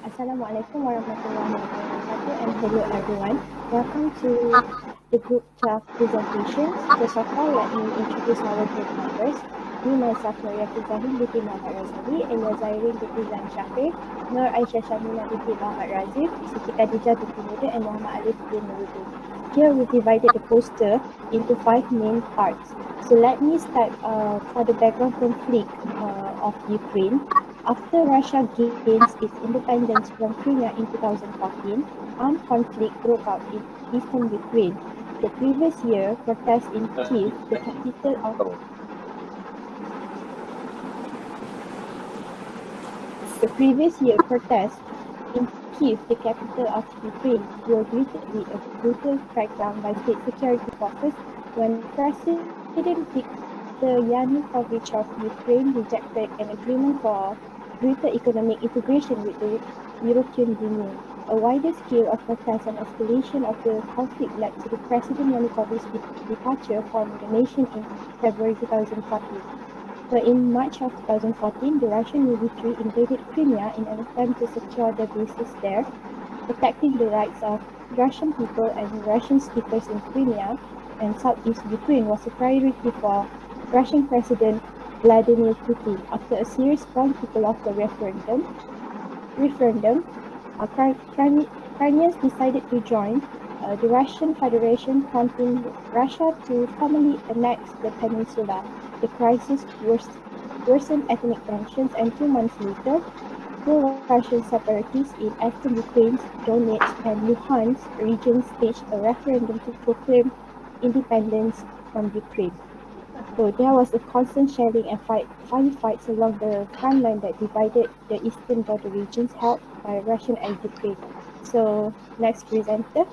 Assalamualaikum warahmatullahi wabarakatuh and hello everyone. Welcome to the Group 12 presentations. First of all, let me introduce our group members. Me, myself, Yaqin Zaheen binti Mohd Razali, Ellya Zaireen binti Zain Shahrer, Aisyah Syahmienna binti Mohd Razip, Siti Khadijah binti Muda and Alifs bin Merudin. Here we divided the poster into 5 main parts. So let me start for the background conflict of Ukraine. After Russia gains its independence from Crimea in 2014, armed conflict broke out in eastern Ukraine. The previous year, protests in Kyiv, the capital of The previous year, protests in Kyiv, the capital of Ukraine, were greeted with a brutal crackdown by state security forces when President Viktor Yanukovych of Ukraine rejected an agreement for greater economic integration with the European Union. A wider scale of protests and escalation of the conflict led to the President Yanukovych's departure from the nation in February 2014. But in March of 2014, the Russian military invaded Crimea in an attempt to secure their bases there. Protecting the rights of Russian people and Russian speakers in Crimea and southeast Ukraine was a priority for Russian President Vladimir Putin. After a serious political of the referendum, Crimeans decided to join the Russian Federation, prompting Russia to formally annex the peninsula. The crisis worsened ethnic tensions, and 2 months later, pro-Russian separatists in eastern Ukraine's Donetsk and Luhansk regions staged a referendum to proclaim independence from Ukraine. So there was a constant shelling and firefights along the front line that divided the eastern border regions held by Russia and Ukraine. So next presenter.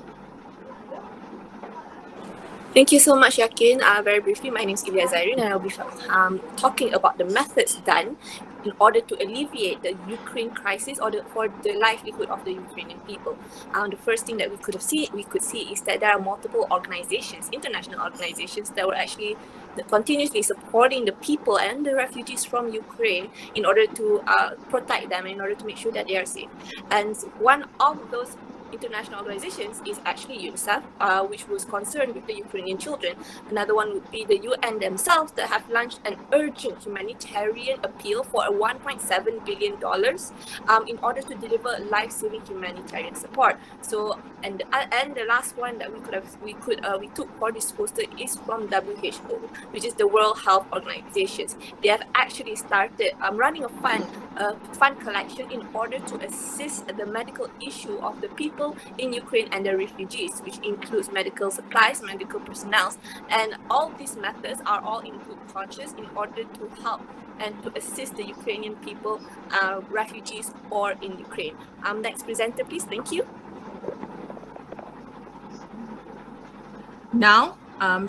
Thank you so much, Yaqin. Very briefly, my name is Ellya Zaireen, and I'll be talking about the methods done in order to alleviate the Ukraine crisis or for the livelihood of the Ukrainian people. The first thing that we could see is that there are multiple organizations, international organizations, that were actually continuously supporting the people and the refugees from Ukraine in order to protect them, in order to make sure that they are safe. And one of those international organizations is actually UNICEF, which was concerned with the Ukrainian children. Another one would be the UN themselves that have launched an urgent humanitarian appeal for a $1.7 billion in order to deliver life-saving humanitarian support. So, and the last one that we took for this poster is from WHO, which is the World Health Organization. They have actually started running a fund collection in order to assist the medical issue of the people in Ukraine and the refugees, which includes medical supplies, medical personnel, and all these methods are all in good conscience in order to help and to assist the Ukrainian people, refugees, or in Ukraine. Next presenter, please. Thank you. Now,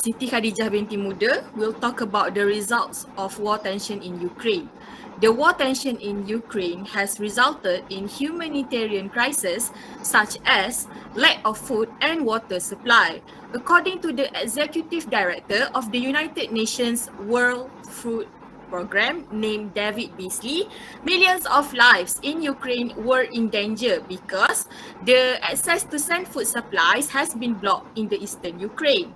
Siti Khadijah binti Muda will talk about the results of war tension in Ukraine. The war tension in Ukraine has resulted in humanitarian crises such as lack of food and water supply. According to the Executive Director of the United Nations World Food Program named David Beasley, millions of lives in Ukraine were in danger because the access to send food supplies has been blocked in the eastern Ukraine.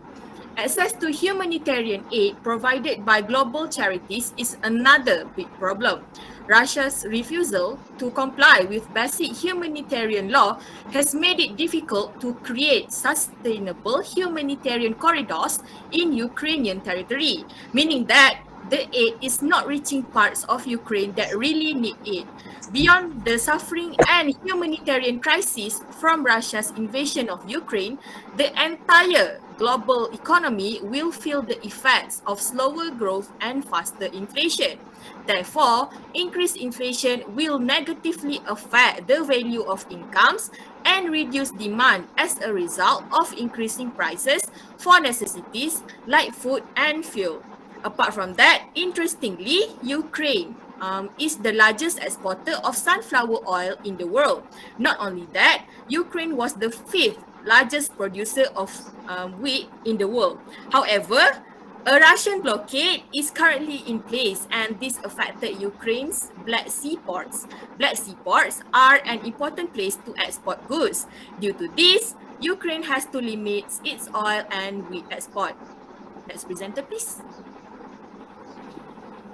Access to humanitarian aid provided by global charities is another big problem. Russia's refusal to comply with basic humanitarian law has made it difficult to create sustainable humanitarian corridors in Ukrainian territory, meaning that the aid is not reaching parts of Ukraine that really need it. Beyond the suffering and humanitarian crisis from Russia's invasion of Ukraine, the entire global economy will feel the effects of slower growth and faster inflation. Therefore, increased inflation will negatively affect the value of incomes and reduce demand as a result of increasing prices for necessities like food and fuel. Apart from that, interestingly, Ukraine is the largest exporter of sunflower oil in the world. Not only that, Ukraine was the 5th largest producer of wheat in the world. However, A Russian blockade is currently in place, and this affected Ukraine's Black Sea ports. Black Sea ports are an important place to export goods. Due to this, Ukraine has to limit its oil and wheat export. Next presenter, please.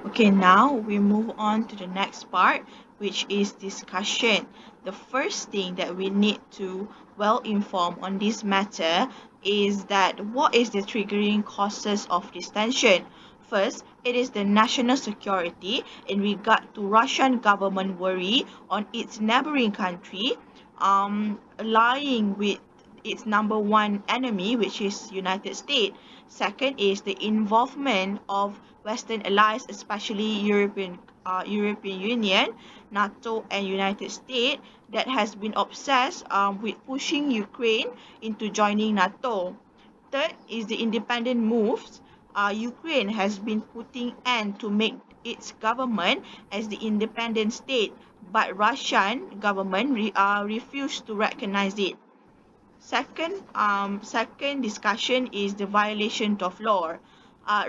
Okay, now we move on to the next part, which is discussion. The first thing that we need to well inform on this matter is that what is the triggering causes of this tension? First, it is the national security in regard to Russian government worry on its neighboring country, allying with its number one enemy, which is United States. Second is the involvement of Western allies, especially European Union, NATO, and United States, that has been obsessed with pushing Ukraine into joining NATO. Third is the independent moves. Ukraine has been putting end to make its government as the independent state, but Russian government refused to recognize it. Second discussion is the violation of law.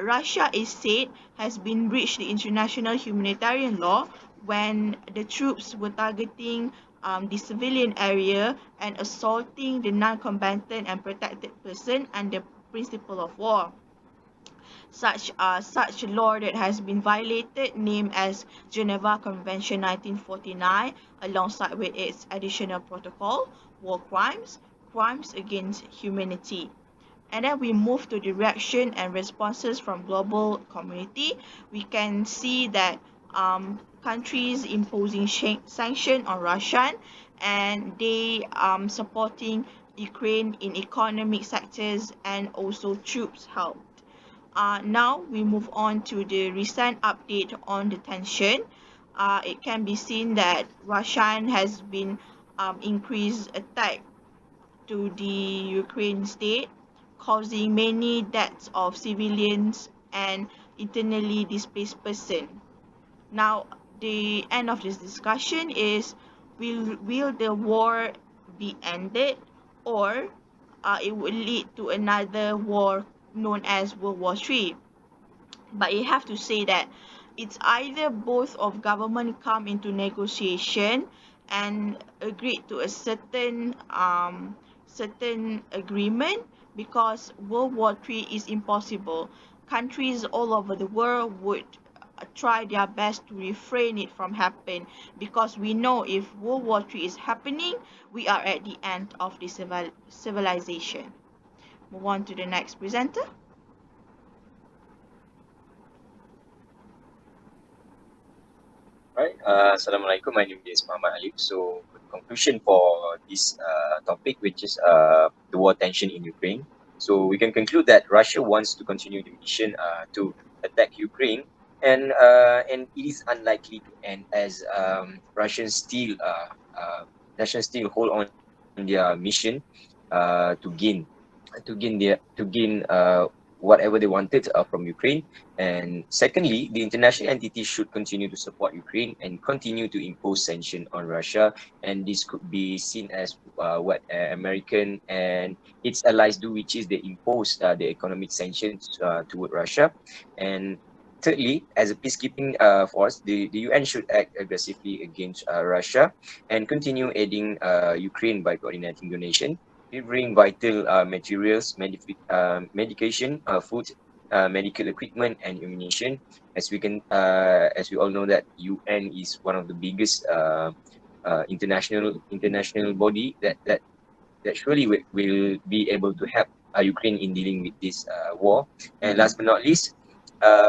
Russia is said has been breached the international humanitarian law when the troops were targeting the civilian area and assaulting the non-combatant and protected person under principle of war. Such law that has been violated, named as Geneva Convention 1949, alongside with its additional protocol, war crimes, crimes against humanity. And then we move to the reaction and responses from global community. We can see that countries imposing sanction on Russia, and they supporting Ukraine in economic sectors and also troops help. Now we move on to the recent update on the tension. It can be seen that Russia has been increased attack to the Ukraine state, causing many deaths of civilians and internally displaced person. Now, the end of this discussion is, will the war be ended, or it will lead to another war known as World War III? But you have to say that it's either both of government come into negotiation and agreed to a certain agreement, because World War III is impossible. Countries all over the world would try their best to refrain it from happen, because we know if World War III is happening, we are at the end of the civilization. Move on to the next presenter. Right. Assalamualaikum. My name is Muhammad Alifs. So, the conclusion for this topic, which is the war tension in Ukraine. So, we can conclude that Russia wants to continue the mission to attack Ukraine, and it is unlikely to end as Russians still hold on their mission to gain whatever they wanted from Ukraine. And secondly, the international entities should continue to support Ukraine and continue to impose sanctions on Russia. And this could be seen as what American and its allies do, which is they impose the economic sanctions toward Russia. And thirdly, as a peacekeeping force, the UN should act aggressively against Russia and continue aiding Ukraine by coordinating donation, delivering vital materials, medication, food, medical equipment, and ammunition. As we all know that UN is one of the biggest international body that surely will be able to help Ukraine in dealing with this war. And last but not least,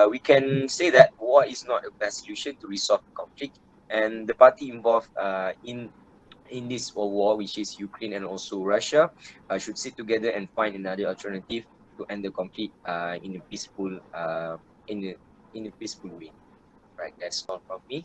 we can say that war is not a best solution to resolve the conflict, and the party involved in this war, which is Ukraine and also Russia, should sit together and find another alternative to end the conflict in a peaceful way. Right, that's all from me.